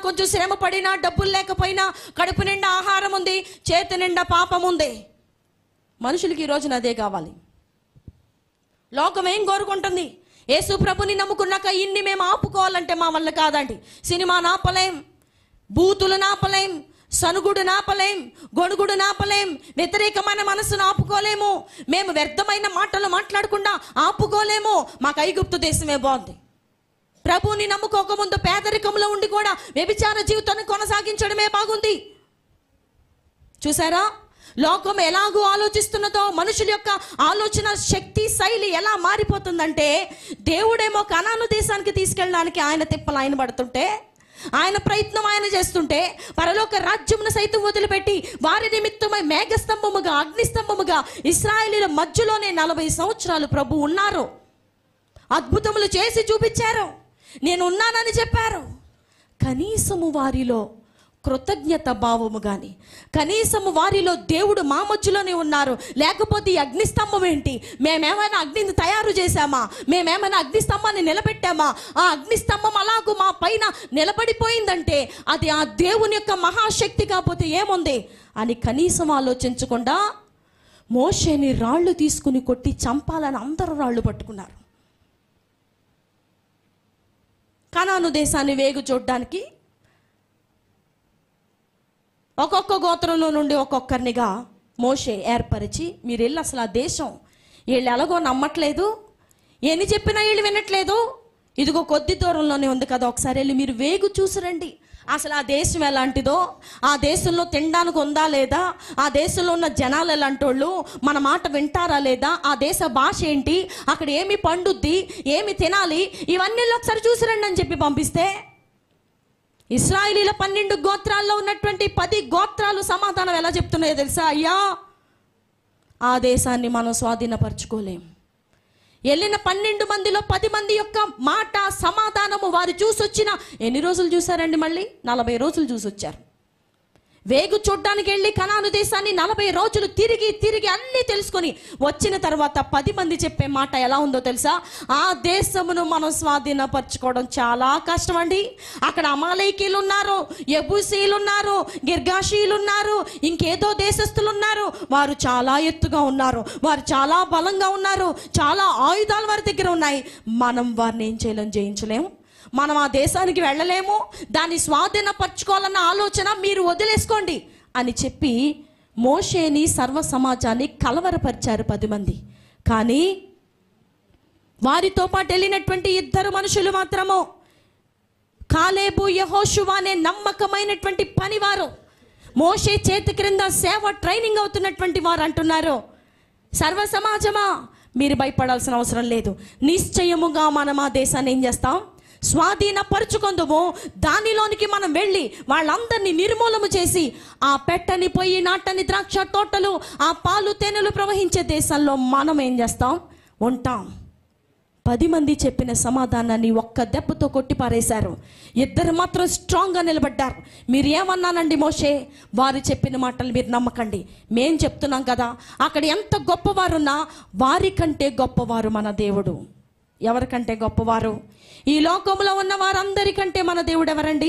కొంచెం శ్రమ పడినా, డబ్బులు లేకపోయినా, కడుపు నిండా ఆహారం ఉంది, చేతి నిండా పాపం ఉంది. మనుషులకి ఈ రోజున అదే కావాలి. లోకం ఏం కోరుకుంటుంది? యేసు ప్రభుని నమ్ముకున్నాక ఇన్ని మేము ఆపుకోవాలంటే మా వల్ల కాదండి. సినిమా నాపలేం, బూతులు నాపలేం, సనుగుడు నాపలేం, గొడుగుడు నాపలేం, వ్యతిరేకమైన మనసును ఆపుకోలేము, మేము వ్యర్థమైన మాటలు మాట్లాడకుండా ఆపుకోలేము. మాకు ఐగుప్తు దేశమే బాగుంది. ప్రభువుని నమ్ముకోకముందు పేదరికంలో ఉండి కూడా వ్యభిచార జీవితాన్ని కొనసాగించడమే బాగుంది. చూసారా లోకం ఎలాగూ ఆలోచిస్తున్నదో, మనుషుల యొక్క ఆలోచన శక్తి శైలి ఎలా మారిపోతుందంటే, దేవుడేమో కనాను దేశానికి తీసుకెళ్ళడానికి ఆయన తిప్పలు ఆయన పడుతుంటే, ఆయన ప్రయత్నం ఆయన చేస్తుంటే, పరలోక రాజ్యమును సైతం వదిలిపెట్టి వారి నిమిత్తమై మేఘస్తంభముగా, అగ్నిస్తంభముగా ఇశ్రాయేలీల మధ్యలోనే 40 సంవత్సరాలు ప్రభు ఉన్నారు. అద్భుతములు చేసి చూపించారు, నేను ఉన్నానని చెప్పారు. కనీసము వారిలో కృతజ్ఞత భావము కానీ, కనీసము వారిలో దేవుడు మా మధ్యలోనే ఉన్నారు, లేకపోతే ఈ అగ్నిస్తంభం ఏంటి, మేమేమైనా అగ్నిని తయారు చేశామా, మేమేమైనా అగ్నిస్తంభాన్ని నిలబెట్టామా, ఆ అగ్నిస్తంభం అలాగూ మా పైన నిలబడిపోయిందంటే అది ఆ దేవుని యొక్క మహాశక్తి కాకపోతే ఏముంది అని కనీసం ఆలోచించకుండా మోషేని రాళ్ళు తీసుకుని కొట్టి చంపాలని అందరూ రాళ్ళు పట్టుకున్నారు. కనాను దేశాన్ని వేగు చూడడానికి ఒక్కొక్క గోత్రంలో నుండి ఒక్కొక్కరినిగా మోషే ఏర్పరిచి, మీరు వెళ్ళి అసలు ఆ దేశం వీళ్ళు ఎలాగో నమ్మట్లేదు, ఎన్ని చెప్పినా వీళ్ళు వినట్లేదు, ఇదిగో కొద్ది దూరంలోనే ఉంది కదా, ఒకసారి వెళ్ళి మీరు వేగు చూసిరండి. అసలు ఆ దేశం ఎలాంటిదో, ఆ దేశంలో తినడానికి ఉందా లేదా, ఆ దేశంలో ఉన్న జనాలు ఎలాంటోళ్ళు, మన మాట వింటారా లేదా, ఆ దేశ భాష ఏంటి, అక్కడ ఏమి పండుద్ది, ఏమి తినాలి, ఇవన్నీ ఒకసారి చూసిరండి అని చెప్పి పంపిస్తే, ఇశ్రాయేలీల 12 గోత్రాల్లో ఉన్నటువంటి 10 గోత్రాలు సమాధానం ఎలా చెప్తున్నాయో తెలుసా? అయ్యా, ఆ దేశాన్ని మనం స్వాధీనపరచుకోలేం. వెళ్ళిన 12 మందిలో 10 మంది యొక్క మాట సమాధానము వారు చూసొచ్చిన ఎన్ని రోజులు చూసారండి? మళ్ళీ 40 రోజులు చూసొచ్చారు. వేగు చూడ్డానికి వెళ్ళి కనాను దేశాన్ని 40 రోజులు తిరిగి తిరిగి అన్నీ తెలుసుకొని వచ్చిన తర్వాత 10 మంది చెప్పే మాట ఎలా ఉందో తెలుసా? ఆ దేశమును మనం స్వాధీనపరచుకోవడం చాలా కష్టం అండి. అక్కడ అమాలేకీలు ఉన్నారు, యెబూసీలు ఉన్నారు, గిర్గాషీలు ఉన్నారు, ఇంకేదో దేశస్తులు ఉన్నారు. వారు చాలా ఎత్తుగా ఉన్నారు, వారు చాలా బలంగా ఉన్నారు, చాలా ఆయుధాలు వారి దగ్గర ఉన్నాయి. మనం వారిని ఏం చేయలేం, జయించలేము, మనం ఆ దేశానికి వెళ్ళలేము, దాన్ని స్వాధీనపరచుకోవాలన్న ఆలోచన మీరు వదిలేసుకోండి అని చెప్పి మోషేని సర్వ సమాజాన్ని కలవరపరిచారు 10 మంది. కానీ వారితో పాటు వెళ్ళినటువంటి 2 మనుషులు మాత్రము, కాలేబు, యెహోషువ అనే నమ్మకమైనటువంటి పనివారు, మోషే చేతి క్రింద సేవ ట్రైనింగ్ అవుతున్నటువంటి వారు అంటున్నారు, సర్వ సమాజమా మీరు భయపడాల్సిన అవసరం లేదు, నిశ్చయముగా మనం ఆ దేశాన్ని ఏం చేస్తాం, స్వాధీనపరుచుకుందాము. దానిలోనికి మనం వెళ్ళి వాళ్ళందరినీ నిర్మూలన చేసి ఆ పెట్టని పొయ్యి, నాటని ద్రాక్ష తోటలు, ఆ పాలు తేనెలు ప్రవహించే దేశంలో మనం ఏం చేస్తాం, ఉంటాం. 10 మంది చెప్పిన సమాధానాన్ని ఒక్క దెబ్బతో కొట్టి పారేశారు. 2 మాత్రం స్ట్రాంగ్గా నిలబడ్డారు. మీరు ఏమన్నానండి మోషే, వారు చెప్పిన మాటలు మీరు నమ్మకండి, మేం చెప్తున్నాం కదా, అక్కడ ఎంత గొప్పవారున్నా వారికంటే గొప్పవారు మన దేవుడు. ఎవరికంటే గొప్పవారు? ఈ లోకంలో ఉన్న వారందరికంటే మన దేవుడు ఎవరండి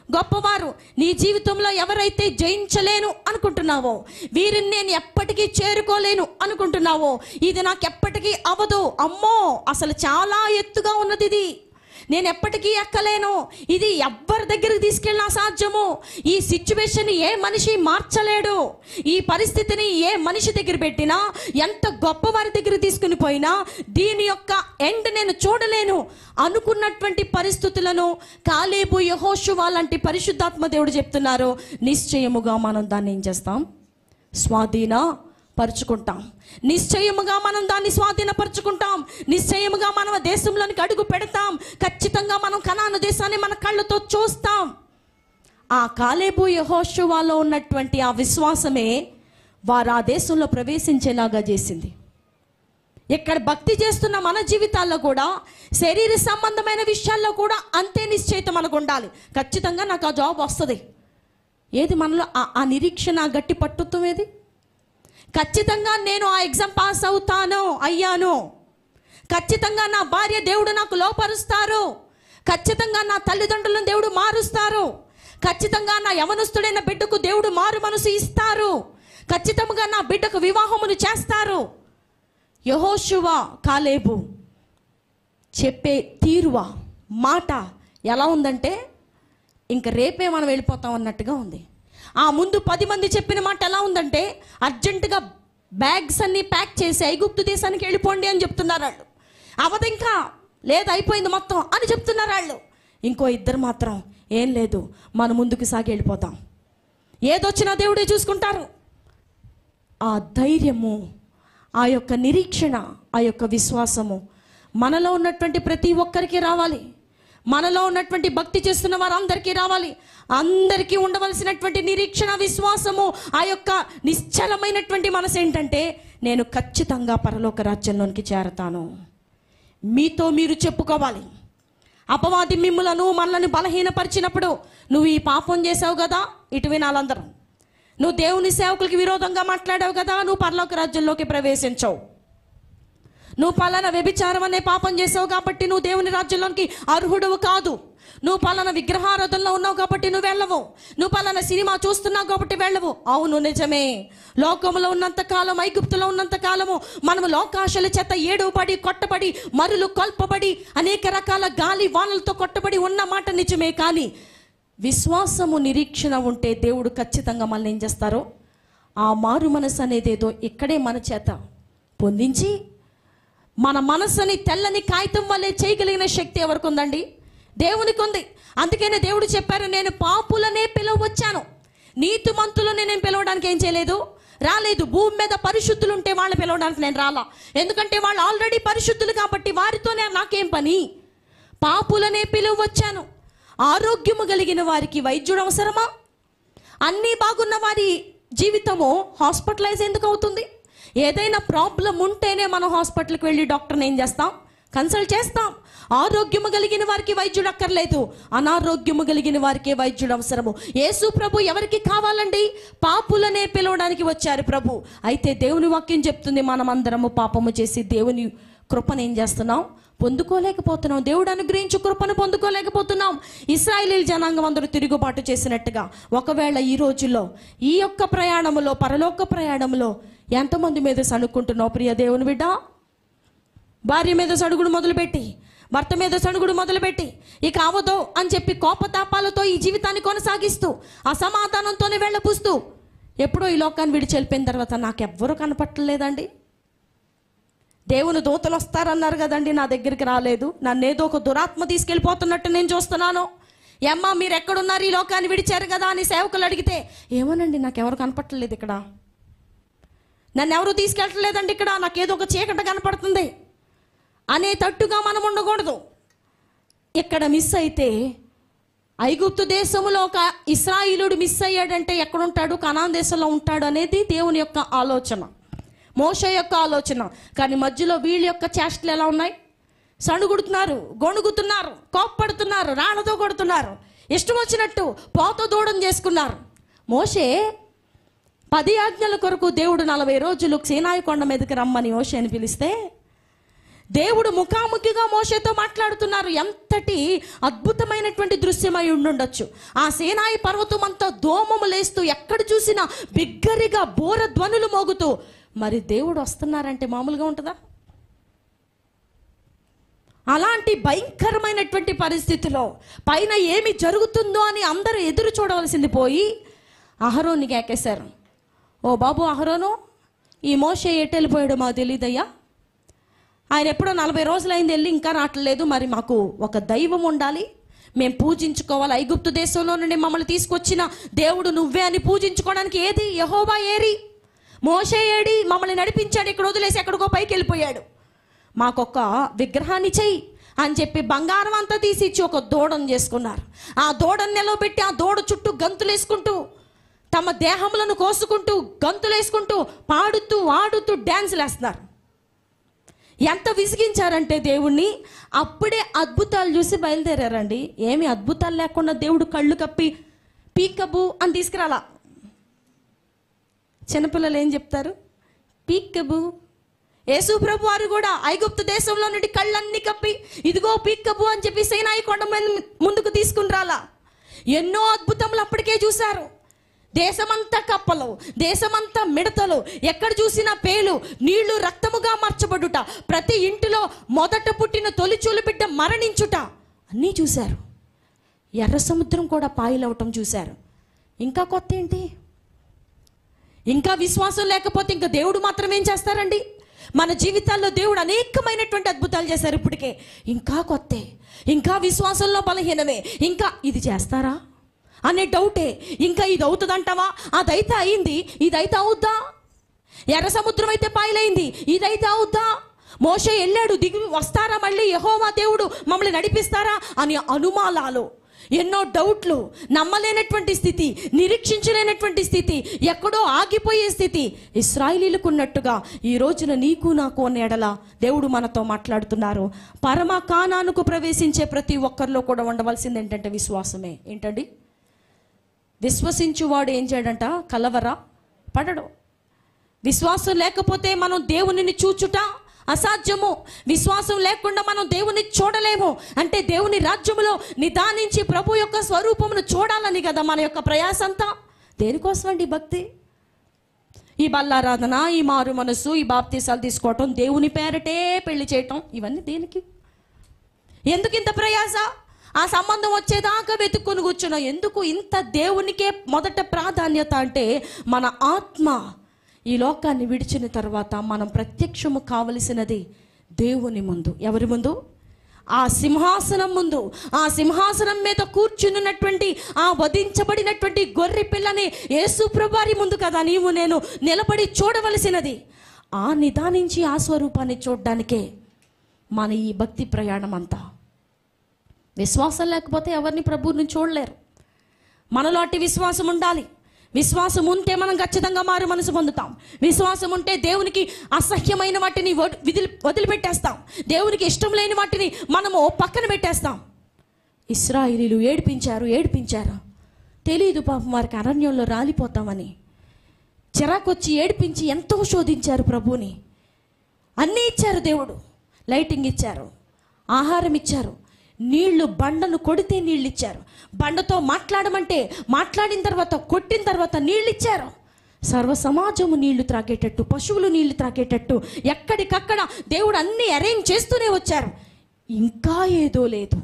గొప్పవారు? నీ జీవితంలో ఎవరైతే జయించలేను అనుకుంటున్నావో, వీరిని నేను ఎప్పటికీ చేరుకోలేను అనుకుంటున్నావో, ఇది నాకు ఎప్పటికీ అవదు, అమ్మో అసలు చాలా ఎత్తుగా ఉన్నది, ఇది నేను ఎప్పటికీ ఎక్కలేను, ఇది ఎవ్వరి దగ్గరికి తీసుకెళ్ళినా అసాధ్యము, ఈ సిచ్యువేషన్ ఏ మనిషి మార్చలేడు, ఈ పరిస్థితిని ఏ మనిషి దగ్గర పెట్టినా, ఎంత గొప్పవారి దగ్గర తీసుకుని పోయినా దీని యొక్క ఎండ్ నేను చూడలేను అనుకున్నటువంటి పరిస్థితులను కాలేబు, యెహోషువ లాంటి పరిశుద్ధాత్మ దేవుడు చెప్తున్నారు, నిశ్చయముగా మనం దాన్ని ఏం చేస్తాం, స్వాధీనపరుచుకుంటాం. నిశ్చయముగా మనం దాన్ని స్వాధీనపరుచుకుంటాం. నిశ్చయముగా మనం దేశంలోనికి అడుగు పెడతాం. ఖచ్చితంగా మనం కనాను దేశాన్ని మన కళ్ళతో చూస్తాం. ఆ కాలేబు, యెహోషువలో ఉన్నటువంటి ఆ విశ్వాసమే వారు ఆ దేశంలో ప్రవేశించేలాగా చేసింది. ఇక్కడ భక్తి చేస్తున్న మన జీవితాల్లో కూడా, శరీర సంబంధమైన విషయాల్లో కూడా అంతే నిశ్చయిత మనకు ఉండాలి. ఖచ్చితంగా నాకు ఆ జాబ్ వస్తుంది. ఏది మనలో ఆ నిరీక్షణ, గట్టి పట్టుత్వం ఏది? ఖచ్చితంగా నేను ఆ ఎగ్జామ్ పాస్ అవుతాను, అయ్యాను, ఖచ్చితంగా నా భార్య దేవుడు నాకు లోపరుస్తారు, ఖచ్చితంగా నా తల్లిదండ్రులను దేవుడు మారుస్తారు, ఖచ్చితంగా నా యవనస్తుడైన బిడ్డకు దేవుడు మారు మనసు ఇస్తారు. ఖచ్చితంగా నా బిడ్డకు వివాహమును చేస్తారు. యెహోషువ, కాలేబు చెప్పే తీరువ మాట ఎలా ఉందంటే ఇంక రేపే మనం వెళ్ళిపోతాం అన్నట్టుగా ఉంది. ఆ ముందు 10 మంది చెప్పిన మాట ఎలా ఉందంటే అర్జెంటుగా బ్యాగ్స్ అన్నీ ప్యాక్ చేసి ఐగుప్తు దేశానికి వెళ్ళిపోండి అని చెప్తున్నారు వాళ్ళు. అవదు ఇంకా లేదు, అయిపోయింది మొత్తం అని చెప్తున్నారు వాళ్ళు. ఇంకో 2 మాత్రం ఏం లేదు, మన ముందుకు సాగి వెళ్ళిపోతాం, ఏదొచ్చినా దేవుడే చూసుకుంటారు. ఆ ధైర్యము, ఆ యొక్క నిరీక్షణ, ఆ యొక్క విశ్వాసము మనలో ఉన్నటువంటి ప్రతి ఒక్కరికి రావాలి. మనలో ఉన్నటువంటి భక్తి చేస్తున్న వారందరికీ రావాలి. అందరికీ ఉండవలసినటువంటి నిరీక్షణ, విశ్వాసము, ఆ యొక్క నిశ్చలమైనటువంటి మనసు ఏంటంటే నేను ఖచ్చితంగా పరలోక రాజ్యంలోనికి చేరతాను. మీతో మీరు చెప్పుకోవాలి. అపవాది మిమ్ములను మనల్ని బలహీనపరిచినప్పుడు నువ్వు ఈ పాపం చేసావు కదా, ఇటు వినాలందరం. నువ్వు దేవుని సేవకులకి విరోధంగా మాట్లాడావు కదా, నువ్వు పరలోక రాజ్యంలోకి ప్రవేశించవు. నువ్వు పలానా వ్యభిచారం అనే పాపం చేసావు కాబట్టి నువ్వు దేవుని రాజ్యంలోనికి అర్హుడవు కాదు. నువ్వు పలానా విగ్రహారాధనలో ఉన్నావు కాబట్టి నువ్వు వెళ్ళవు. నువ్వు పలానా సినిమా చూస్తున్నావు కాబట్టి వెళ్ళవు. అవును, నిజమే. లోకంలో ఉన్నంత కాలం, ఐగుప్తులో ఉన్నంత కాలము మనము లోకాశల చేత ఏడుపడి, కొట్టబడి, మరులు కొల్పబడి, అనేక రకాల గాలి వానలతో కొట్టబడి ఉన్న మాట నిజమే. కానీ విశ్వాసము, నిరీక్షణ ఉంటే దేవుడు ఖచ్చితంగా మనల్ని ఏం చేస్తారో ఆ మారు మనసు అనేదేదో ఇక్కడే మన చేత పొందించి మన మనసుని తెల్లని కాగితం వల్లే చేయగలిగిన శక్తి ఎవరికి ఉందండి? దేవునికి ఉంది. అందుకనే దేవుడు చెప్పారు, నేను పాపులనే పిలవచ్చాను, నీతిమంతులను నేను పిలవడానికి ఏం చేయలేదు, రాలేదు. భూమి మీద పరిశుద్ధులు ఉంటే వాళ్ళని పిలవడానికి నేను రాలా. ఎందుకంటే వాళ్ళు ఆల్రెడీ పరిశుద్ధులు కాబట్టి వారితోనే నాకేం పని. పాపులనే పిలవచ్చాను. ఆరోగ్యము కలిగిన వారికి వైద్యుడు అవసరమా? అన్నీ బాగున్న వారి జీవితము హాస్పిటలైజ్ ఎందుకు అవుతుంది? ఏదైనా ప్రాబ్లం ఉంటేనే మనం హాస్పిటల్కి వెళ్ళి డాక్టర్ని ఏం చేస్తాం, కన్సల్ట్ చేస్తాం. ఆరోగ్యము కలిగిన వారికి వైద్యుడు అక్కర్లేదు, అనారోగ్యము కలిగిన వారికే వైద్యుడు అవసరము. యేసు ప్రభు ఎవరికి కావాలండి? పాపులనే పిలవడానికి వచ్చారు ప్రభు. అయితే దేవుని వాక్యం చెప్తుంది, మనమందరము పాపము చేసి దేవుని కృపను ఏం చేస్తున్నాం, పొందుకోలేకపోతున్నాం. దేవుడు అనుగ్రహించు కృపను పొందుకోలేకపోతున్నాం. ఇశ్రాయేలీయుల జనాంగం అందరూ తిరుగుబాటు చేసినట్టుగా ఒకవేళ ఈ రోజుల్లో ఈ యొక్క ప్రయాణంలో, పరలోక ప్రయాణంలో ఎంతమంది మీద సణుక్కుంటున్నావు ప్రియ దేవుని బిడ్డ? భార్య మీద సణుగుడు మొదలుపెట్టి, భర్త మీద సణుగుడు మొదలుపెట్టి, ఇక అవదో అని చెప్పి కోపతాపాలతో ఈ జీవితాన్ని కొనసాగిస్తూ, అసమాధానంతోనే వెళ్ళబూస్తూ, ఎప్పుడో ఈ లోకాన్ని విడిచి వెళ్ళిపోయిన తర్వాత నాకెవ్వరూ కనపట్టలేదండి. దేవుని దూతలు వస్తారన్నారు కదండి, నా దగ్గరికి రాలేదు. నన్నేదో ఒక దురాత్మ తీసుకెళ్ళిపోతున్నట్టు నేను చూస్తున్నాను. ఏమ్మా మీరు ఎక్కడున్నారు, ఈ లోకాన్ని విడిచారు కదా అని సేవకులు అడిగితే, ఏమోనండి నాకెవరు కనపట్టలేదు, ఇక్కడ నన్ను ఎవరు తీసుకెళ్ళట్లేదండి, ఇక్కడ నాకేదో ఒక చీకట కనపడుతుంది అనేటట్టుగా మనం ఉండకూడదు. ఇక్కడ మిస్ అయితే, ఐగుప్తు దేశంలో ఒక ఇశ్రాయేలుడు మిస్ అయ్యాడంటే ఎక్కడుంటాడు? కనాన్ దేశంలో ఉంటాడు అనేది దేవుని యొక్క ఆలోచన, మోషే యొక్క ఆలోచన. కానీ మధ్యలో వీళ్ళ యొక్క చేష్టలు ఎలా ఉన్నాయి? సణుగుడుతున్నారు, గొణుగుతున్నారు, కోప్పడుతున్నారు, రాళ్ళతో కొడుతున్నారు, ఇష్టం వచ్చినట్టు పోత దూడం చేసుకున్నారు. మోషే 10 ఆజ్ఞల కొరకు దేవుడు 40 రోజులు సీనాయి కొండ మీదకి రమ్మని మోషేని పిలిస్తే దేవుడు ముఖాముఖిగా మోషేతో మాట్లాడుతున్నారు. ఎంతటి అద్భుతమైనటువంటి దృశ్యమై ఉండుండొచ్చు. ఆ సీనాయి పర్వతం అంతా దోమము లేస్తూ, ఎక్కడ చూసినా బిగ్గరిగా బోర ధ్వనులు మోగుతూ, మరి దేవుడు వస్తున్నారంటే మామూలుగా ఉంటుందా? అలాంటి భయంకరమైనటువంటి పరిస్థితిలో పైన ఏమి జరుగుతుందో అని అందరూ ఎదురు చూడవలసింది పోయి అహరోనికి ఎక్కేశారు. ఓ బాబు అహరోను, ఈ మోషే ఎటు వెళ్ళిపోయాడో మాకు తెలియదయ్యా, ఆయన ఎప్పుడో 40 రోజులైంది వెళ్ళి ఇంకా రావట్లేదు. మరి మాకు ఒక దైవం ఉండాలి, మేము పూజించుకోవాలి. ఐగుప్తు దేశంలో నుండి మమ్మల్ని తీసుకొచ్చిన దేవుడు నువ్వే అని పూజించుకోవడానికి ఏది? యెహోవా ఏరి? మోషే ఏడి? మమ్మల్ని నడిపించాడు, ఇక్కడ వదిలేసి ఎక్కడికో పైకి వెళ్ళిపోయాడు. మాకొక విగ్రహాన్ని చెయ్యి అని చెప్పి బంగారం అంతా తీసి ఇచ్చి ఒక దూడను చేసుకున్నారు. ఆ దూడను నిలవబెట్టి ఆ దూడ చుట్టూ గంతులేసుకుంటూ, తమ దేహములను కోసుకుంటూ, గంతులేసుకుంటూ, పాడుతూ, ఆడుతూ డ్యాన్సులు వేస్తున్నారు. ఎంత విసిగించారంటే దేవుణ్ణి. అప్పుడే అద్భుతాలు చూసి బయలుదేరారండి. ఏమి అద్భుతాలు లేకుండా దేవుడు కళ్ళు కప్పి పీకబు అని తీసుకురాలా. చిన్నపిల్లలు ఏం చెప్తారు? పీకబు. యేసు ప్రభు వారు కూడా ఐగుప్తు దేశంలో నుండి కళ్ళన్నీ కప్పి ఇదిగో పీకబు అని చెప్పి సీనాయి కొండ ముందుకు తీసుకుని రాలా. ఎన్నో అద్భుతములు అప్పటికే చూశారు. దేశమంతా కప్పలు, దేశమంతా మిడతలు, ఎక్కడ చూసినా పేలు, నీళ్లు రక్తముగా మార్చబడుట, ప్రతి ఇంటిలో మొదట పుట్టిన తొలిచూలు బిడ్డ మరణించుట అన్నీ చూశారు. ఎర్ర సముద్రం కూడా పాయలవటం చూశారు. ఇంకా కొత్త ఏంటి? ఇంకా విశ్వాసం లేకపోతే ఇంకా దేవుడు మాత్రం ఏం చేస్తారండి? మన జీవితాల్లో దేవుడు అనేకమైనటువంటి అద్భుతాలు చేశారు ఇప్పటికే. ఇంకా కొత్తే, ఇంకా విశ్వాసంలో బలహీనమే, ఇంకా ఇది చేస్తారా అనే డౌటే. ఇంకా ఇది అవుతుందంటావా? అదైతే అయింది, ఇదైతే అవుద్దా? ఎర్ర సముద్రం అయితే పాయలైంది, ఇదైతే అవుద్దా? మోషే వెళ్ళాడు, దిగి వస్తారా మళ్ళీ యెహోవా దేవుడు మమ్మల్ని నడిపిస్తారా అని అనుమానాలు, ఎన్నో డౌట్లు, నమ్మలేనటువంటి స్థితి, నిరీక్షించలేనటువంటి స్థితి, ఎక్కడో ఆగిపోయే స్థితి ఇశ్రాయేలీలకు ఉన్నట్టుగా ఈ రోజున నీకు నాకు అనే ఎడల దేవుడు మనతో మాట్లాడుతున్నారు. పరమ కానానుకు ప్రవేశించే ప్రతి ఒక్కరిలో కూడా ఉండవలసింది ఏంటంటే విశ్వాసమే. ఏంటండి? విశ్వసించువాడు ఏం చేయడంట? కలవర పడడు. విశ్వాసం లేకపోతే మనం దేవునిని చూచుట అసాధ్యము. విశ్వాసం లేకుండా మనం దేవుని చూడలేము. అంటే దేవుని రాజ్యములో నిదానించి ప్రభు యొక్క స్వరూపమును చూడాలని కదా మన యొక్క ప్రయాస అంతా. దేనికోసం అండి భక్తి? ఈ బల్లారాధన, ఈ మారు మనసు, ఈ బాప్తీసాలు తీసుకోవటం, దేవుని పేరటే పెళ్లి చేయటం, ఇవన్నీ దేనికి? ఎందుకు ఇంత ప్రయాస? ఆ సంబంధం వచ్చేదాకా వెతుక్కుని కూర్చున్నాం. ఎందుకు ఇంత దేవునికే మొదట ప్రాధాన్యత అంటే మన ఆత్మ ఈ లోకాన్ని విడిచిన తర్వాత మనం ప్రత్యక్షము కావలసినది దేవుని ముందు. ఎవరి ముందు? ఆ సింహాసనం ముందు. ఆ సింహాసనం మీద కూర్చున్నటువంటి ఆ వధించబడినటువంటి గొర్రె పిల్లని యేసు ప్రభువారి ముందు కదా నీవు నేను నిలబడి చూడవలసినది. ఆ నిదానించి ఆ స్వరూపాన్ని చూడడానికే మన ఈ భక్తి ప్రయాణం అంతా. విశ్వాసం లేకపోతే ఎవరిని ప్రభువుని చూడలేరు. మనలో అట్టి విశ్వాసం ఉండాలి. విశ్వాసం ఉంటే మనం ఖచ్చితంగా మారు మనసు పొందుతాం. విశ్వాసం ఉంటే దేవునికి అసహ్యమైన వాటిని వదిలిపెట్టేస్తాం. దేవునికి ఇష్టం లేని వాటిని మనము పక్కన పెట్టేస్తాం. ఇశ్రాయేలీలు ఏడిపించారు. తెలీదు పాపం వారికి అరణ్యంలో రాలిపోతామని. చిరాకొచ్చి ఏడిపించి ఎంతో శోధించారు ప్రభువుని. అన్నీ ఇచ్చారు దేవుడు. లైటింగ్ ఇచ్చారు, ఆహారం ఇచ్చారు, నీళ్లు, బండను కొడితే నీళ్ళు ఇచ్చారు, బండతో మాట్లాడమంటే మాట్లాడిన తర్వాత, కొట్టిన తర్వాత నీళ్ళు ఇచ్చారు. సర్వ సమాజము నీళ్లు త్రాగేటట్టు, పశువులు నీళ్లు త్రాగేటట్టు ఎక్కడికక్కడ దేవుడు అన్నీ అరేంజ్ చేస్తూనే వచ్చారు. ఇంకా ఏదో లేదు.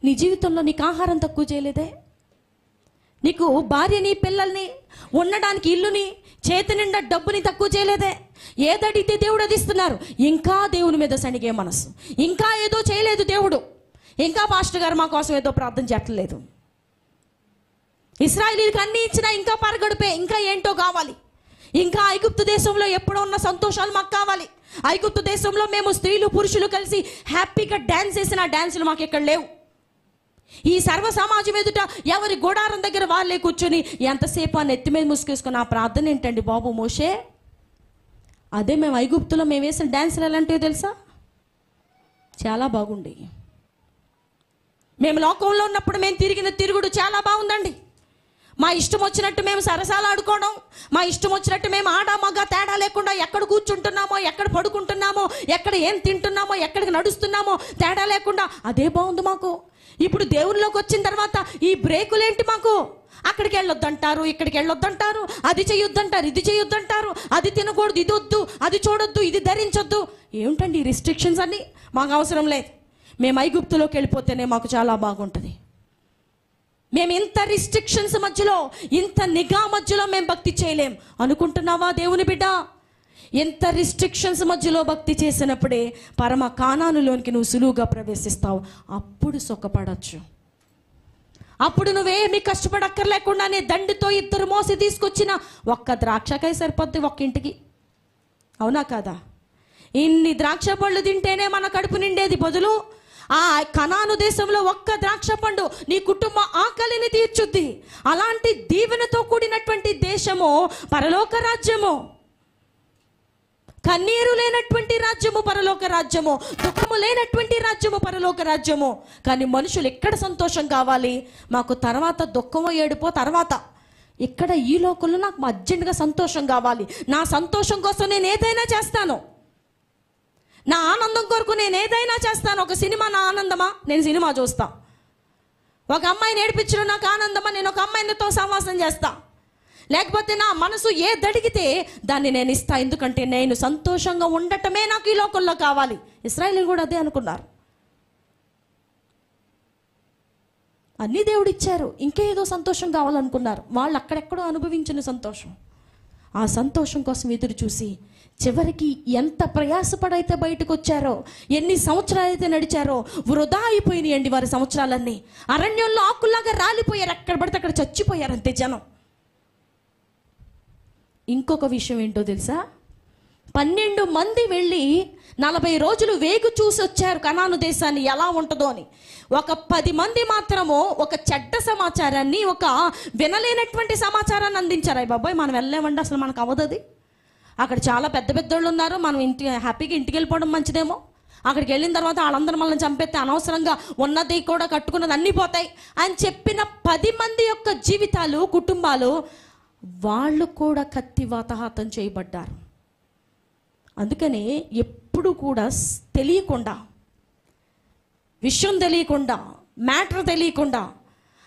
నీ జీవితంలో నీకు ఆహారం తక్కువ చేయలేదే? నీకు భార్యని, పిల్లల్ని, ఉండడానికి ఇల్లుని, చేతి నిండా డబ్బుని తక్కువ చేయలేదే? ఏదడిగితే దేవుడు అది ఇస్తున్నారు. ఇంకా దేవుని మీద సనిగే మనసు, ఇంకా ఏదో చేయలేదు దేవుడు. ఇంకా పాస్టర్ గారు మా కోసం ఏదో ప్రార్థన చేయట్లేదు. ఇశ్రాయేలీలకు అన్నీ ఇచ్చినా ఇంకా పరగడుపే. ఇంకా ఏంటో కావాలి. ఇంకా ఐగుప్తు దేశంలో ఎప్పుడో ఉన్న సంతోషాలు మాకు కావాలి. ఐగుప్తు దేశంలో మేము స్త్రీలు పురుషులు కలిసి హ్యాపీగా డ్యాన్స్ చేసిన డ్యాన్సులు మాకు ఇక్కడ లేవు. ఈ సర్వ సమాజం ఎదుట ఎవరి గోడారం దగ్గర వాళ్ళే కూర్చొని ఎంతసేపు ఆ నెత్తి మీద ముసుకేసుకుని ఆ ప్రార్థన ఏంటండి బాబు మోషే? అదే మేము ఐగుప్తులో మేము వేసిన డ్యాన్సులు ఎలాంటివో తెలుసా? చాలా బాగుండి. మేము లోకంలో ఉన్నప్పుడు మేము తిరిగిన తిరుగుడు చాలా బాగుందండి. మా ఇష్టం వచ్చినట్టు మేము సరసాలు ఆడుకోవడం, మా ఇష్టం వచ్చినట్టు మేము ఆడామగా తేడా లేకుండా ఎక్కడ కూర్చుంటున్నామో, ఎక్కడ పడుకుంటున్నామో, ఎక్కడ ఏం తింటున్నామో, ఎక్కడికి నడుస్తున్నామో తేడా లేకుండా అదే బాగుంది మాకు. ఇప్పుడు దేవునిలోకి వచ్చిన తర్వాత ఈ బ్రేకులేంటి మాకు? అక్కడికి వెళ్ళొద్దంటారు, ఇక్కడికి వెళ్ళొద్దంటారు, అది చేయొద్దంటారు, ఇది చేయొద్దంటారు, అది తినకూడదు, ఇది వద్దు, అది చూడొద్దు, ఇది ధరించొద్దు. ఏమిటండి ఈ రిస్ట్రిక్షన్స్ అన్నీ? మాకు అవసరం లేదు. మేము ఐగుప్తులోకి వెళ్ళిపోతేనే మాకు చాలా బాగుంటుంది. మేము ఇంత రిస్ట్రిక్షన్స్ మధ్యలో, ఇంత నిఘా మధ్యలో మేము భక్తి చేయలేం అనుకుంటున్నావా దేవుని బిడ్డ? ఎంత రిస్ట్రిక్షన్స్ మధ్యలో భక్తి చేసినప్పుడే పరమ కానానులోనికి నువ్వు సులువుగా ప్రవేశిస్తావు. అప్పుడు సుఖపడచ్చు. అప్పుడు నువ్వేమీ కష్టపడక్కర్లేకుండానే దండితో ఇద్దరు మోసి తీసుకొచ్చిన ఒక్క ద్రాక్షకాయ సరిపోద్ది ఒక్క ఇంటికి. అవునా కాదా? ఇన్ని ద్రాక్ష పళ్ళు తింటేనే మన కడుపు నిండేది. బదులు ఆ కనాను దేశంలో ఒక్క ద్రాక్ష పండు నీ కుటుంబ ఆకలిని తీర్చుద్ది. అలాంటి దీవెనతో కూడినటువంటి దేశము పరలోక రాజ్యము. కన్నీరు లేనటువంటి రాజ్యము పరలోక రాజ్యము, దుఃఖము లేనటువంటి రాజ్యము పరలోక రాజ్యము. కానీ మనుషులు ఎక్కడ సంతోషం కావాలి? మాకు తర్వాత దుఃఖమో ఏడుపో తర్వాత. ఇక్కడ ఈ లోకంలో నాకు అర్జెంటుగా సంతోషం కావాలి. నా సంతోషం కోసం నేను ఏదైనా చేస్తాను. నా ఆనందం కొరకు నేను ఏదైనా చేస్తాను. ఒక సినిమా నా ఆనందమా? నేను సినిమా చూస్తా. ఒక అమ్మాయిని ఏడిపించడం నాకు ఆనందమా, నేను ఒక అమ్మాయినితో సహవాసం చేస్తా. లేకపోతే నా మనసు ఏదడిగితే దాన్ని నేను ఇస్తా, ఎందుకంటే నేను సంతోషంగా ఉండటమే నాకు ఈ లోకంలో కావాలి. ఇశ్రాయేలీయులు కూడా అదే అనుకున్నారు. అన్నీ దేవుడు ఇచ్చారు, ఇంకేదో సంతోషం కావాలనుకున్నారు. వాళ్ళు అక్కడెక్కడో అనుభవించిన సంతోషం, ఆ సంతోషం కోసం ఎదురు చూసి చివరికి ఎంత ప్రయాసపడైతే బయటకు వచ్చారో, ఎన్ని సంవత్సరాలు అయితే నడిచారో వృధా అయిపోయినాయండి వారి సంవత్సరాలన్నీ. అరణ్యంలో ఆకుల్లాగా రాలిపోయారు, ఎక్కడ పడితే అక్కడ చచ్చిపోయారు అంతే జనం. ఇంకొక విషయం ఏంటో తెలుసా, 12 మంది వెళ్ళి 40 రోజులు వేగు చూసి వచ్చారు కనాను దేశాన్ని ఎలా ఉంటుందో అని. ఒక 10 మంది మాత్రము ఒక చెడ్డ సమాచారాన్ని, ఒక వినలేనటువంటి సమాచారాన్ని అందించారు. అయ్య బాబాయ్ మనం వెళ్ళలేమండి, అసలు మనకు అవ్వదు, అక్కడ చాలా పెద్ద పెద్దోళ్ళు ఉన్నారు, మనం హ్యాపీగా ఇంటికి వెళ్ళిపోవడం మంచిదేమో, అక్కడికి వెళ్ళిన తర్వాత వాళ్ళందరూ మనల్ని చంపేస్తే అనవసరంగా ఉన్నది కూడా కట్టుకున్నది అన్నీ పోతాయి అని చెప్పిన 10 మంది యొక్క జీవితాలు, కుటుంబాలు వాళ్ళు కూడా కత్తివాతహాతం చేయబడ్డారు. అందుకనే ఎప్పుడు కూడా తెలియకుండా, విషయం తెలియకుండా, మ్యాటర్ తెలియకుండా,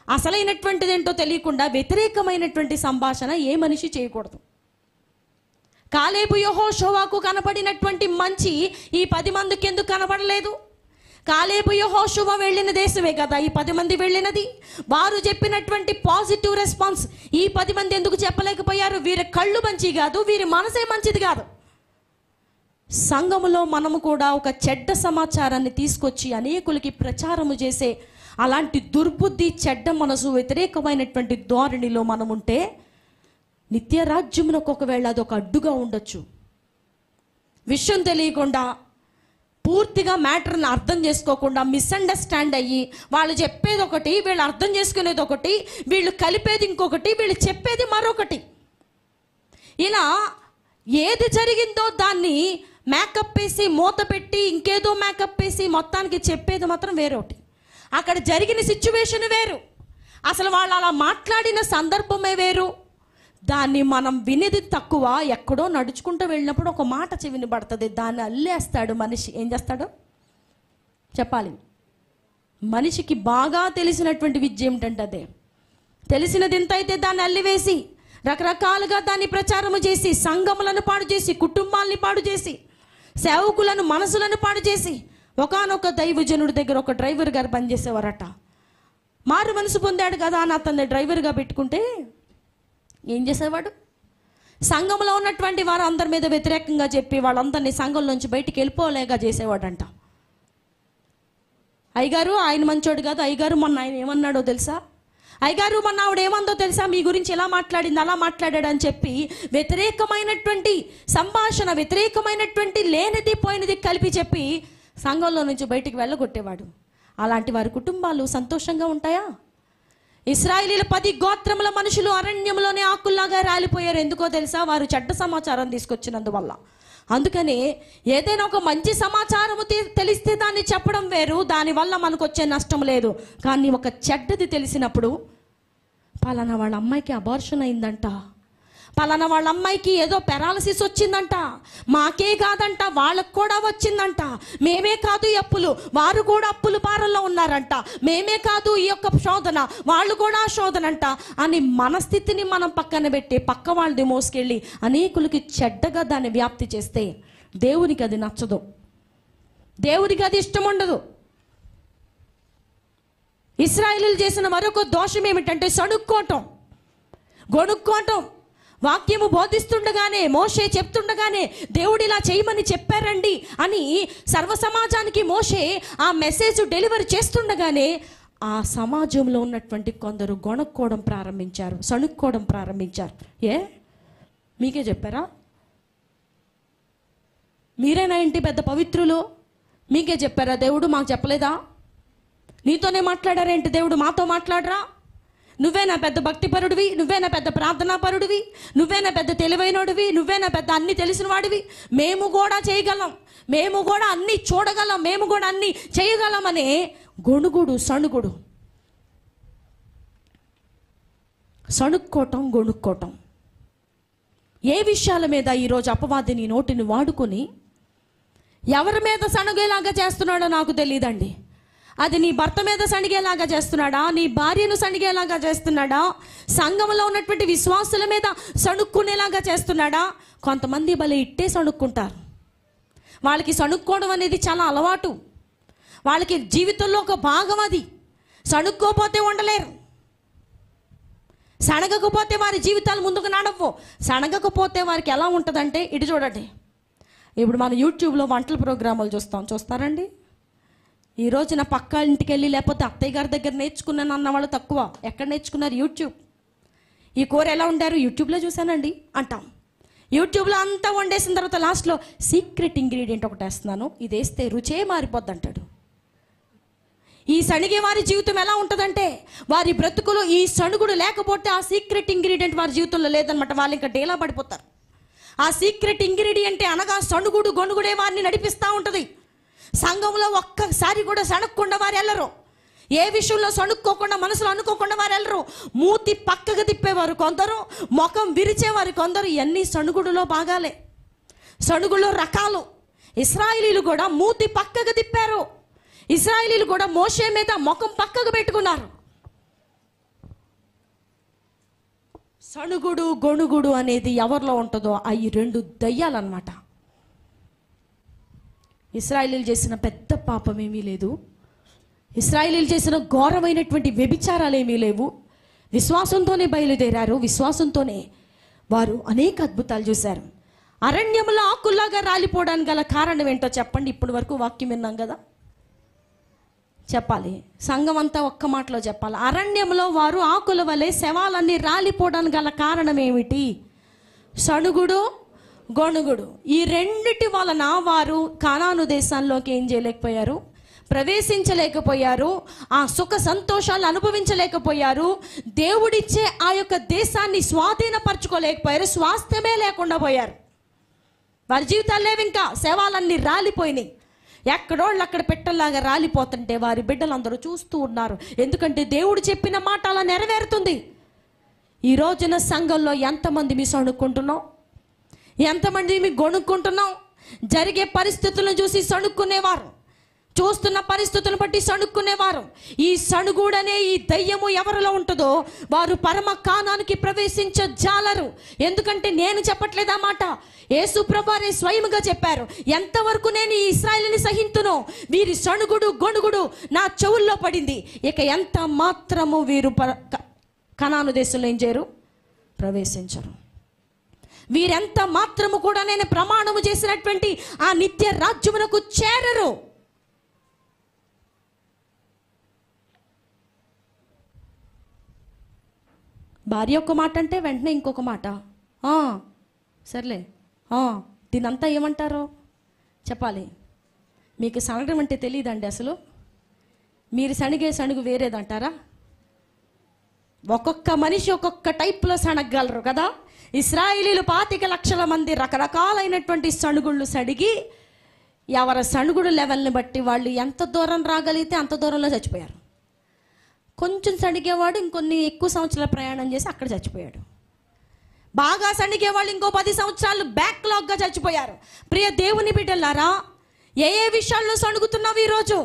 అసలైనటువంటిది ఏంటో తెలియకుండా వ్యతిరేకమైనటువంటి సంభాషణ ఏ మనిషి చేయకూడదు. కాలేబు యెహోషువకు కనపడినటువంటి మంచి ఈ 10 మందికి ఎందుకు కనపడలేదు? కాలేబు యెహోషువ వెళ్ళిన దేశమే కదా ఈ 10 మంది వెళ్ళినది. వారు చెప్పినటువంటి పాజిటివ్ రెస్పాన్స్ ఈ 10 మంది ఎందుకు చెప్పలేకపోయారు? వీరి కళ్ళు మంచి కాదు, వీరి మనసే మంచిది కాదు. సంఘములో మనము కూడా ఒక చెడ్డ సమాచారాన్ని తీసుకొచ్చి అనేకులకి ప్రచారము చేసే అలాంటి దుర్బుద్ధి, చెడ్డ మనసు, వ్యతిరేకమైనటువంటి ధోరణిలో మనం ఉంటే నిత్య రాజ్యమునకు ఒకవేళ అదొక అడ్డుగా ఉండొచ్చు. విషయం తెలియకుండా, పూర్తిగా మ్యాటర్ని అర్థం చేసుకోకుండా, మిస్అండర్స్టాండ్ అయ్యి వాళ్ళు చెప్పేది ఒకటి, వీళ్ళు అర్థం చేసుకునేది ఒకటి, వీళ్ళు కలిపేది ఇంకొకటి, వీళ్ళు చెప్పేది మరొకటి. ఇలా ఏది జరిగిందో దాన్ని మేకప్ వేసి, మూత పెట్టి, ఇంకేదో మేకప్ వేసి మొత్తానికి చెప్పేది మాత్రం వేరొకటి. అక్కడ జరిగిన సిచ్యువేషన్ వేరు, అసలు వాళ్ళు అలా మాట్లాడిన సందర్భమే వేరు. దాన్ని మనం వినేది తక్కువ. ఎక్కడో నడుచుకుంటూ వెళ్ళినప్పుడు ఒక మాట చెవిని పడుతుంది, దాన్ని అల్లేస్తాడు మనిషి. ఏం చేస్తాడు చెప్పాలి? మనిషికి బాగా తెలిసినటువంటి విద్య ఏమిటంటే అదే. తెలిసినది ఎంత అయితే దాన్ని అల్లివేసి రకరకాలుగా దాన్ని ప్రచారము చేసి, సంఘములను పాడు చేసి, కుటుంబాలని పాడు చేసి, సేవకులను మనసులను పాడు చేసి. ఒకానొక దైవజనుడి దగ్గర ఒక డ్రైవర్ గారు పనిచేసేవారట. మారు మనసు పొందాడు కదా అని అతన్ని డ్రైవర్గా పెట్టుకుంటే ఏం చేసేవాడు? సంఘంలో ఉన్నటువంటి వారు అందరి మీద వ్యతిరేకంగా చెప్పి వాళ్ళందరినీ సంఘంలోంచి బయటికి వెళ్ళిపోలేగా చేసేవాడంట. అయ్యగారు ఆయన మంచోడు కాదు, అయ్యగారు మొన్న ఆయన ఏమన్నాడో తెలుసా, అయ్యగారు మొన్న ఆవిడ ఏమందో తెలుసా, మీ గురించి ఎలా మాట్లాడింది, అలా మాట్లాడాడు అని చెప్పి వ్యతిరేకమైనటువంటి సంభాషణ, వ్యతిరేకమైనటువంటి లేనిది పోయినది కలిపి చెప్పి సంఘంలో నుంచి బయటికి వెళ్ళగొట్టేవాడు. అలాంటి వారి కుటుంబాలు సంతోషంగా ఉంటాయా? ఇశ్రాయేలీయుల 10 గోత్రముల మనుషులు అరణ్యంలోనే ఆకుల్లాగా రాలిపోయారు. ఎందుకో తెలుసా? వారు చెడ్డ సమాచారం తీసుకొచ్చినందువల్ల. అందుకని ఏదైనా ఒక మంచి సమాచారము తెలిస్తే దాన్ని చెప్పడం వేరు, దానివల్ల మనకు వచ్చే నష్టం లేదు. కానీ ఒక చెడ్డది తెలిసినప్పుడు, పలానా వాళ్ళ అమ్మాయికి అబార్షన్ అయిందంట, పలానా వాళ్ళ అమ్మాయికి ఏదో పెరాలసిస్ వచ్చిందంట, మాకే కాదంట వాళ్ళకు కూడా వచ్చిందంట, మేమే కాదు ఈ అప్పులు, వారు కూడా అప్పులు భారంలో ఉన్నారంట, మేమే కాదు ఈ యొక్క శోధన, వాళ్ళు కూడా శోధన అంట అని మన స్థితిని మనం పక్కన పెట్టి పక్క వాళ్ళది మోసుకెళ్ళి అనేకులకి చెడ్డగా దాన్ని వ్యాప్తి చేస్తే దేవునికి అది నచ్చదు, దేవునికి అది ఇష్టం ఉండదు. ఇశ్రాయేలీయులు చేసిన మరొక దోషం ఏమిటంటే సణుక్కోవటం, గొణుక్కోవటం. వాక్యము బోధిస్తుండగానే, మోషే చెప్తుండగానే దేవుడు ఇలా చేయమని చెప్పారండి అని సర్వ సమాజానికి మోషే ఆ మెసేజ్ డెలివరీ చేస్తుండగానే ఆ సమాజంలో ఉన్నటువంటి కొందరు గొణుక్కోవడం ప్రారంభించారు, సణుక్కోవడం ప్రారంభించారు. మీకే చెప్పారా? మీరేనా ఇంటి పెద్ద పవిత్రులు? మీకే చెప్పారా దేవుడు? మాకు చెప్పలేదా? నీతోనే మాట్లాడారేంటి దేవుడు, మాతో మాట్లాడరా? నువ్వేనా పెద్ద భక్తిపరుడివి, నువ్వేనా పెద్ద ప్రార్థనాపరుడివి, నువ్వేనా పెద్ద తెలివైనడివి, నువ్వేనా పెద్ద అన్ని తెలిసిన వాడివి, మేము కూడా చేయగలం, మేము కూడా అన్ని చూడగలం, మేము కూడా అన్ని చేయగలం అనే గొణుగుడు, సణుగుడు, సణుక్కోవటం, గొణుక్కోవటం. ఏ విషయాల మీద ఈరోజు అపవాదిని నోటిని వాడుకొని ఎవరి మీద సణుగేలాగా చేస్తున్నాడో నాకు తెలియదండి. అది నీ భర్త మీద సణిగేలాగా చేస్తున్నాడా, నీ భార్యను సణిగేలాగా చేస్తున్నాడా, సంఘంలో ఉన్నటువంటి విశ్వాసుల మీద సణుక్కునేలాగా చేస్తున్నాడా? కొంతమంది భలే ఇట్టే సణుక్కుంటారు. వాళ్ళకి సణుక్కోవడం అనేది చాలా అలవాటు, వాళ్ళకి జీవితంలో ఒక భాగం. అది సణుక్కోపోతే ఉండలేరు. సణగకపోతే వారి జీవితాలు ముందుకు నడవు. సణగకపోతే వారికి ఎలా ఉంటుందంటే, ఇటు చూడండి, ఇప్పుడు మన యూట్యూబ్లో వంటల ప్రోగ్రాములు చూస్తారండి. ఈ రోజున పక్క ఇంటికి వెళ్ళి లేకపోతే అత్తయ్య గారి దగ్గర నేర్చుకున్నాను అన్న వాళ్ళు తక్కువ. ఎక్కడ నేర్చుకున్నారు? యూట్యూబ్. ఈ కూర ఎలా వండారు? యూట్యూబ్లో చూశానండి అంటాం. యూట్యూబ్లో అంతా వండేసిన తర్వాత లాస్ట్లో సీక్రెట్ ఇంగ్రీడియంట్ ఒకటి వేస్తున్నాను, ఇది వేస్తే రుచే మారిపోద్ది అంటాడు. ఈ సణిగే వారి జీవితం ఎలా ఉంటుందంటే, వారి బ్రతుకులో ఈ సణుగుడు లేకపోతే ఆ సీక్రెట్ ఇంగ్రీడియంట్ వారి జీవితంలో లేదనమాట. వాళ్ళు ఇంకా డేలా పడిపోతారు. ఆ సీక్రెట్ ఇంగ్రీడియంట్ అనగా సణుగుడు గొణుగుడే వారిని నడిపిస్తూ ఉంటుంది. సంఘంలో ఒక్కసారి కూడా సణుక్కుండా వారు వెళ్ళరు. ఏ విషయంలో సణుక్కోకుండా, మనసులో అనుకోకుండా వారు వెళ్ళరు. మూతి పక్కకు తిప్పేవారు కొందరు, ముఖం విరిచేవారు కొందరు. ఇవన్నీ సణుగుడులో భాగాలే, సణుగులో రకాలు. ఇశ్రాయేలీలు కూడా మూతి పక్కకు తిప్పారు. ఇశ్రాయేలీలు కూడా మోషే మీద ముఖం పక్కకు పెట్టుకున్నారు. సణుగుడు గొణుగుడు అనేది ఎవరిలో ఉంటుందో అవి రెండు దయ్యాలన్నమాట. ఇశ్రాయేలీలు చేసిన పెద్ద పాపం ఏమీ లేదు, ఇశ్రాయేలీలు చేసిన ఘోరమైనటువంటి వ్యభిచారాలు ఏమీ లేవు. విశ్వాసంతోనే బయలుదేరారు, విశ్వాసంతోనే వారు అనేక అద్భుతాలు చూశారు. అరణ్యంలో ఆకుల్లాగా రాలిపోవడానికి గల కారణం ఏంటో చెప్పండి. ఇప్పటి వరకు వాక్యం విన్నాం కదా, చెప్పాలి. సంఘం అంతా ఒక్క మాటలో చెప్పాలి. అరణ్యంలో వారు ఆకుల వలె శవాలన్నీ రాలిపోవడానికి గల కారణం ఏమిటి? సణుగుడు గొణుగుడు. ఈ రెండిటి వలన వారు కానాను దేశాల్లోకి ఏం చేయలేకపోయారు? ప్రవేశించలేకపోయారు. ఆ సుఖ సంతోషాలు అనుభవించలేకపోయారు. దేవుడిచ్చే ఆ యొక్క దేశాన్ని స్వాధీనపరచుకోలేకపోయారు. స్వాస్థ్యమే లేకుండా పోయారు. వారి జీవితాలు లేవు, ఇంకా శవాలన్నీ రాలిపోయినాయి. ఎక్కడోళ్ళు అక్కడ పెట్టల్లాగా రాలిపోతుంటే వారి బిడ్డలందరూ చూస్తూ ఉన్నారు. ఎందుకంటే దేవుడు చెప్పిన మాట అలా నెరవేరుతుంది. ఈ రోజున సంఘంలో ఎంతమంది మీ సణుక్కుంటున్నాం, ఎంతమంది మీ గొణుక్కుంటున్నాం? జరిగే పరిస్థితులను చూసి సణుక్కునేవారు, చూస్తున్న పరిస్థితులను బట్టి సణుక్కునేవారు. ఈ సణుగుడనే ఈ దయ్యము ఎవరిలో ఉంటుందో వారు పరమ కానానికి ప్రవేశించజాలరు. ఎందుకంటే నేను చెప్పట్లేదా మాట, యేసు ప్రభువే స్వయముగా చెప్పారు. ఎంతవరకు నేను ఈ ఇశ్రాయేలుని సహింతునో, వీరి సణుగుడు గొణుగుడు నా చెవుల్లో పడింది. ఇక ఎంత మాత్రము వీరు కనాను దేశంలో ఏం చేయరు? ప్రవేశించరు. వీరెంత మాత్రము కూడా నేను ప్రమాణము చేసినటువంటి ఆ నిత్య రాజ్యమునకు చేరరు. భార్య ఒక మాట అంటే వెంటనే ఇంకొక మాట. సర్లే, దీనంతా ఏమంటారో చెప్పాలి. మీకు సణగడం అంటే తెలియదండి అసలు. మీరు సణిగే సణుగు వేరేదంటారా? ఒక్కొక్క మనిషి ఒక్కొక్క టైప్లో సణగలరు కదా. ఇశ్రాయేలీలు 25 లక్షల మంది రకరకాలైనటువంటి సణుగుళ్ళు సడిగి, ఎవరి సణుగుడు లెవెల్ని బట్టి వాళ్ళు ఎంత దూరం రాగలిగితే అంత దూరంలో చచ్చిపోయారు. కొంచెం సణిగేవాడు ఇంకొన్ని ఎక్కువ సంవత్సరాల ప్రయాణం చేసి అక్కడ చచ్చిపోయాడు. బాగా సణిగేవాళ్ళు ఇంకో 10 సంవత్సరాలు బ్యాక్లాగ్గా చచ్చిపోయారు. ప్రియ దేవుని బిడ్డలారా, ఏ విషయాల్లో సణుగుతున్నావు ఈరోజు?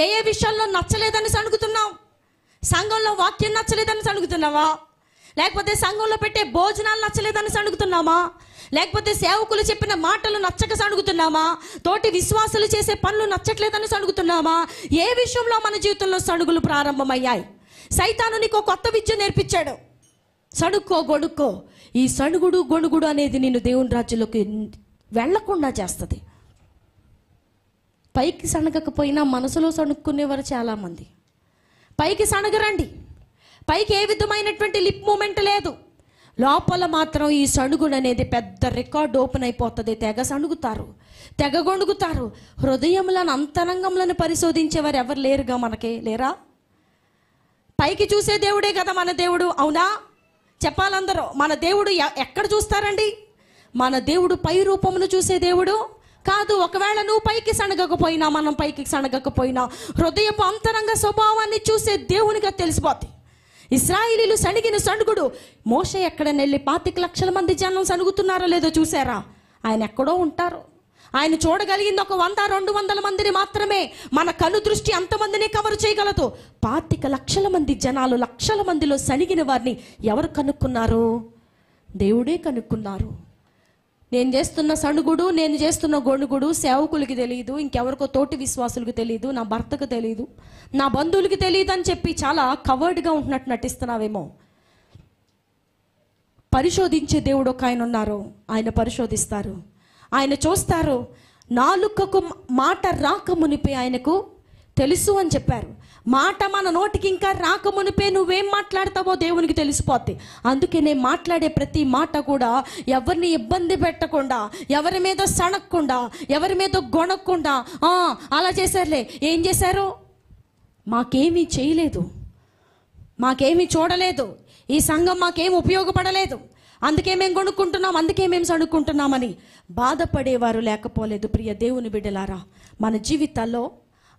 ఏ విషయాల్లో నచ్చలేదని సణుగుతున్నావు? సంఘంలో వాక్యం నచ్చలేదని సణుగుతున్నావా? లేకపోతే సంఘంలో పెట్టే భోజనాలు నచ్చలేదని సణుగుతున్నామా? లేకపోతే సేవకులు చెప్పిన మాటలు నచ్చక సణుగుతున్నామా? తోటి విశ్వాసులు చేసే పనులు నచ్చట్లేదని సణుగుతున్నామా? ఏ విషయంలో మన జీవితంలో సణుగులు ప్రారంభమయ్యాయి? సైతాను నీకు కొత్త విద్య నేర్పించాడు. సణుక్కో గొణుక్కో. ఈ సణుగుడు గొణుగుడు అనేది నిన్ను దేవుని రాజ్యంలోకి వెళ్లకుండా చేస్తుంది. పైకి సణగకపోయినా మనసులో సణుక్కునేవారు చాలామంది. పైకి సణగరండి, పైకి ఏ విధమైనటువంటి లిప్ మూమెంట్ లేదు, లోపల మాత్రం ఈ సణుగుడు అనేది పెద్ద రికార్డ్ ఓపెన్ అయిపోతుంది. తెగ సణుగుతారు, తెగ గొణుగుతారు. హృదయములను అంతరంగములను పరిశోధించేవారు ఎవరు లేరుగా? మనకే లేరా? పైకి చూసే దేవుడే కదా మన దేవుడు, అవునా? చెప్పాలందరూ. మన దేవుడు ఎక్కడ చూస్తారండి? మన దేవుడు పై రూపమును చూసే దేవుడు కాదు. ఒకవేళ నువ్వు పైకి సణగకపోయినా, మనం పైకి సణగకపోయినా, హృదయపు అంతరంగ స్వభావాన్ని చూసే దేవునిగా తెలిసిపోద్ది. ఇశ్రాయేలీలు సణిగిన సణుగుడు. మోషే ఎక్కడ నెల్లి 25 లక్షల మంది జనం సణుగుతున్నారో లేదో చూసారా? ఆయన ఎక్కడో ఉంటారు. ఆయన చూడగలిగింది ఒక 100-200 మందిని మాత్రమే. మన కను దృష్టి అంతమందిని కవర్ చేయగలదు. 25 లక్షల మంది జనాలు, లక్షల మందిలో సనిగిన వారిని ఎవరు కనుక్కున్నారు? దేవుడే కనుక్కున్నారు. నేను చేస్తున్న సణుగుడు, నేను చేస్తున్న గొణుగుడు సేవకులకి తెలియదు, ఇంకెవరికో తోటి విశ్వాసులకు తెలియదు, నా భర్తకు తెలియదు, నా బంధువులకి తెలియదు అని చెప్పి చాలా కవర్డ్గా ఉంటున్నట్టు నటిస్తున్నావేమో. పరిశోధించే దేవుడు ఒక ఆయన ఉన్నారు. ఆయన పరిశోధిస్తారు, ఆయన చూస్తారు. నాలుకకు మాట రాకమునిపే ఆయనకు తెలుసు అని చెప్పారు. మాట మన నోటికి ఇంకా రాకమునిపే నువ్వేం మాట్లాడతావో దేవునికి తెలిసిపోద్ది. అందుకే నేను మాట్లాడే ప్రతి మాట కూడా ఎవరిని ఇబ్బంది పెట్టకుండా, ఎవరి మీద సణక్కుండా, ఎవరి మీద గొణక్కుండా, అలా చేశారులే, ఏం చేశారు, మాకేమీ చేయలేదు, మాకేమీ చూడలేదు, ఈ సంఘం మాకేం ఉపయోగపడలేదు, అందుకే మేము కొనుక్కుంటున్నాం, అందుకే మేము సణుక్కుంటున్నామని బాధపడేవారు లేకపోలేదు. ప్రియ దేవుని బిడ్డలారా, మన జీవితాల్లో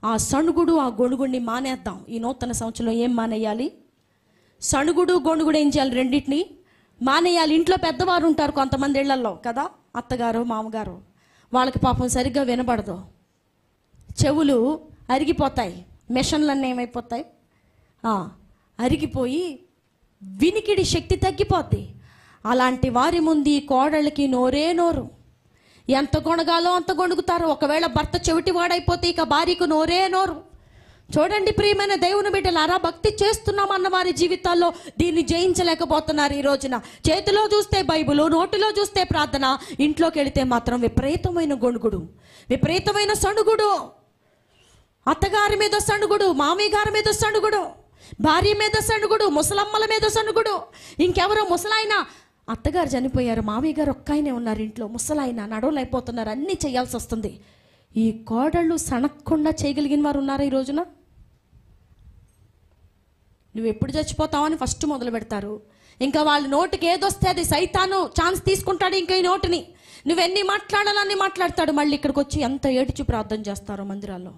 ఆ సణుగుడు, ఆ గొణుగుడిని మానేద్దాం. ఈ నూతన సంవత్సరంలో ఏం మానేయాలి? సణుగుడు, గొణుగుడు ఏం చేయాలి? రెండింటిని మానేయాలి. ఇంట్లో పెద్దవారు ఉంటారు కొంతమంది ఇళ్లలో కదా, అత్తగారు, మామగారు, వాళ్ళకి పాపం సరిగ్గా వినబడదు, చెవులు అరిగిపోతాయి, మిషన్లన్నీ ఏమైపోతాయి, అరిగిపోయి వినికిడి శక్తి తగ్గిపోద్ది. అలాంటి వారి ముందు ఈ కోడళ్ళకి నోరే నోరు. ఎంత గొణగాలో అంత గొణుగుతారు. ఒకవేళ భర్త చెవిటి వాడైపోతే ఇక భార్యకు నోరే నోరు. చూడండి ప్రియమైన దేవుని బిడ్డలారా, భక్తి చేస్తున్నామన్న వారి జీవితాల్లో దీన్ని జయించలేకపోతున్నారు. ఈ రోజున చేతిలో చూస్తే బైబిలు, నోటిలో చూస్తే ప్రార్థన, ఇంట్లోకి వెళితే మాత్రం విపరీతమైన గొణుగుడు, విపరీతమైన సణుగుడు. అత్తగారి మీద సణుగుడు, మామయ్య గారి మీద సణుగుడు, భార్య మీద సణుగుడు, ముసలమ్మల మీద సణుగుడు. ఇంకెవరో ముసలాయన, అత్తగారు చనిపోయారు, మామయ్య గారు ఒక్కయనే ఉన్నారు ఇంట్లో, ముసలాయన నడవలేకపోతున్నారు, అన్నీ చేయాల్సి వస్తుంది. ఈ కోడళ్ళు సణక్కుండా చేయగలిగిన వారు ఉన్నారా ఈ రోజున? నువ్వు ఎప్పుడు చచ్చిపోతావని ఫస్ట్ మొదలు పెడతారు. ఇంకా వాళ్ళ నోటికి ఏదొస్తే అది సైతాను ఛాన్స్ తీసుకుంటాడు. ఇంకా ఈ నోటిని నువ్వెన్ని మాట్లాడాలని మాట్లాడతాడు. మళ్ళీ ఇక్కడికి వచ్చి ఎంత ఏడిచి ప్రార్థన చేస్తారో మందిరాల్లో.